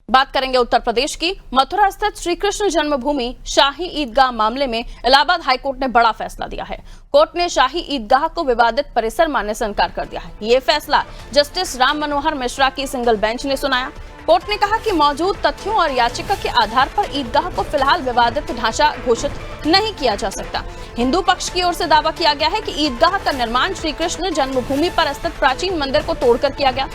बात करेंगे उत्तर प्रदेश की। मथुरा स्थित श्री कृष्ण जन्मभूमि शाही ईदगाह मामले में इलाहाबाद हाईकोर्ट ने बड़ा फैसला दिया है। कोर्ट ने शाही ईदगाह को विवादित परिसर मानने से इनकार कर दिया है। ये फैसला जस्टिस राम मनोहर मिश्रा की सिंगल बेंच ने सुनाया। कोर्ट ने कहा कि मौजूद तथ्यों और याचिका के आधार पर ईदगाह को फिलहाल विवादित ढांचा घोषित नहीं किया जा सकता। हिंदू पक्ष की ओर से दावा किया गया है कि ईदगाह का निर्माण श्री कृष्ण जन्मभूमि पर स्थित प्राचीन मंदिर को तोड़कर किया गया।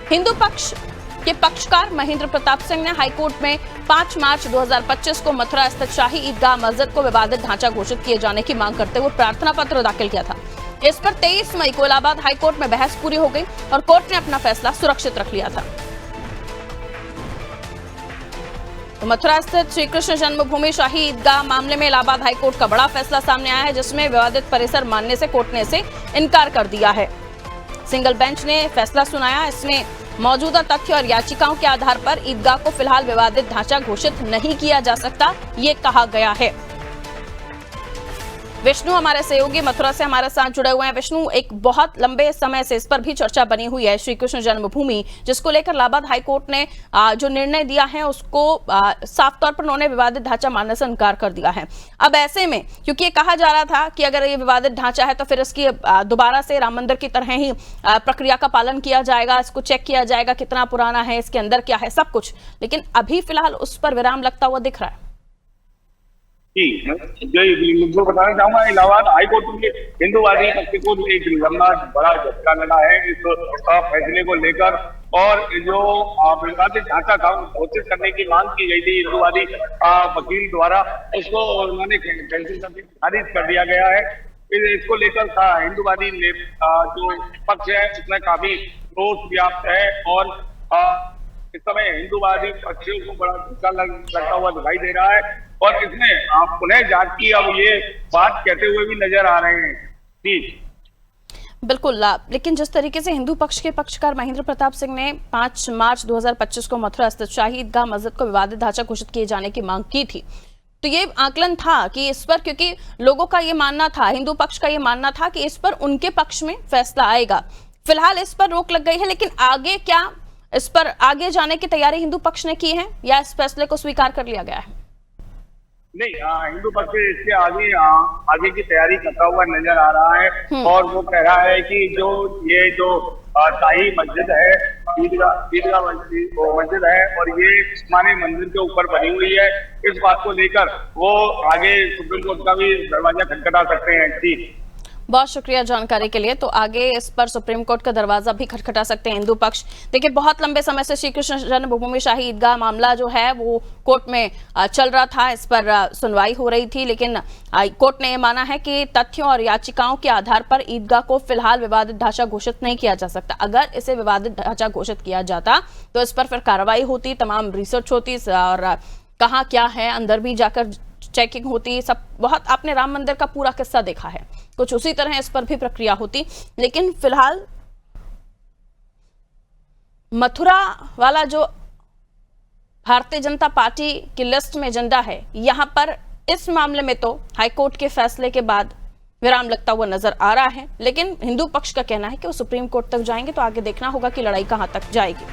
हिंदू पक्ष के पक्षकार महेंद्र प्रताप सिंह ने हाईकोर्ट में 5 मार्च 2025 को मथुरा स्थित शाही ईदगाह मस्जिद को विवादित ढांचा घोषित किए जाने की मांग करते हुए प्रार्थना पत्र दाखिल किया था। इस पर 23 मई को इलाहाबाद हाईकोर्ट में बहस पूरी हो गई और कोर्ट ने अपना फैसला सुरक्षित रख लिया था। तो मथुरा स्थित श्री कृष्ण जन्मभूमि शाही ईदगाह मामले में इलाहाबाद हाईकोर्ट का बड़ा फैसला सामने आया है, जिसमें विवादित परिसर मानने से कोर्ट ने इसे इनकार कर दिया है। सिंगल बेंच ने फैसला सुनाया। इसमें मौजूदा तथ्य और याचिकाओं के आधार पर ईदगाह को फिलहाल विवादित ढांचा घोषित नहीं किया जा सकता, ये कहा गया है। विष्णु हमारे सहयोगी मथुरा से हमारे साथ जुड़े हुए हैं। विष्णु, एक बहुत लंबे समय से इस पर भी चर्चा बनी हुई है, श्री कृष्ण जन्मभूमि, जिसको लेकर इलाहाबाद हाईकोर्ट ने जो निर्णय दिया है उसको साफ तौर पर उन्होंने विवादित ढांचा मानने से इनकार कर दिया है। अब ऐसे में क्योंकि ये कहा जा रहा था कि अगर ये विवादित ढांचा है तो फिर इसकी दोबारा से राम मंदिर की तरह ही प्रक्रिया का पालन किया जाएगा, इसको चेक किया जाएगा कितना पुराना है, इसके अंदर क्या है, सब कुछ, लेकिन अभी फिलहाल उस पर विराम लगता हुआ दिख रहा है। जो बताना चाहूंगा, इलाहाबाद हाईकोर्ट में हिंदूवादी पक्ष को एक लंबा बड़ा झटका लगा है इस फैसले को लेकर। और जो विवादित ढांचा था घोषित करने की मांग की गई थी हिंदूवादी वकील द्वारा, उसको उन्होंने कैंसिल करके खारिज कर दिया गया है। इसको लेकर हिंदूवादी जो पक्ष है उसमें काफी रोष व्याप्त है और इस समय हिंदूवादी पक्षियों को बड़ा धक्का लगता हुआ दिखाई दे रहा है और इसमें आप पुनः जांच की अब ये बात कहते हुए भी नजर आ रहे हैं। ठीक, बिल्कुल, लेकिन जिस तरीके से हिंदू पक्ष के पक्षकार महेंद्र प्रताप सिंह ने 5 मार्च 2025 को मथुरा स्थित शाही ईदगाह मस्जिद को विवादित ढांचा घोषित किए जाने की मांग की थी, तो ये आकलन था कि इस पर, क्योंकि लोगों का ये मानना था, हिंदू पक्ष का ये मानना था कि इस पर उनके पक्ष में फैसला आएगा। फिलहाल इस पर रोक लग गई है, लेकिन आगे क्या इस पर आगे जाने की तैयारी हिंदू पक्ष ने की है या इस फैसले को स्वीकार कर लिया गया है? नहीं, हिंदू पक्ष इसके आगे की तैयारी करता हुआ नजर आ रहा है और वो कह रहा है कि जो शाही मस्जिद है, ईदगाह मस्जिद है और ये माने मंदिर के ऊपर बनी हुई है, इस बात को लेकर वो आगे सुप्रीम कोर्ट का भी दरवाजा खटखटा सकते हैं। ठीक, बहुत शुक्रिया जानकारी के लिए। तो आगे इस पर सुप्रीम कोर्ट का दरवाजा भी खटखटा सकते हैं हिंदू पक्ष। देखिए, बहुत लंबे समय से श्री कृष्ण जन्मभूमि शाही ईदगाह मामला जो है वो कोर्ट में चल रहा था, इस पर सुनवाई हो रही थी, लेकिन कोर्ट ने यह माना है कि तथ्यों और याचिकाओं के आधार पर ईदगाह को फिलहाल विवादित ढांचा घोषित नहीं किया जा सकता। अगर इसे विवादित ढांचा घोषित किया जाता तो इस पर फिर कार्रवाई होती, तमाम रिसर्च होती और कहाँ क्या है अंदर भी जाकर चेकिंग होती, सब बहुत, आपने राम मंदिर का पूरा किस्सा देखा है, कुछ उसी तरह इस पर भी प्रक्रिया होती। लेकिन फिलहाल मथुरा वाला जो भारतीय जनता पार्टी की लिस्ट में एजेंडा है, यहां पर इस मामले में तो हाईकोर्ट के फैसले के बाद विराम लगता हुआ नजर आ रहा है, लेकिन हिंदू पक्ष का कहना है कि वो सुप्रीम कोर्ट तक जाएंगे, तो आगे देखना होगा कि लड़ाई कहां तक जाएगी।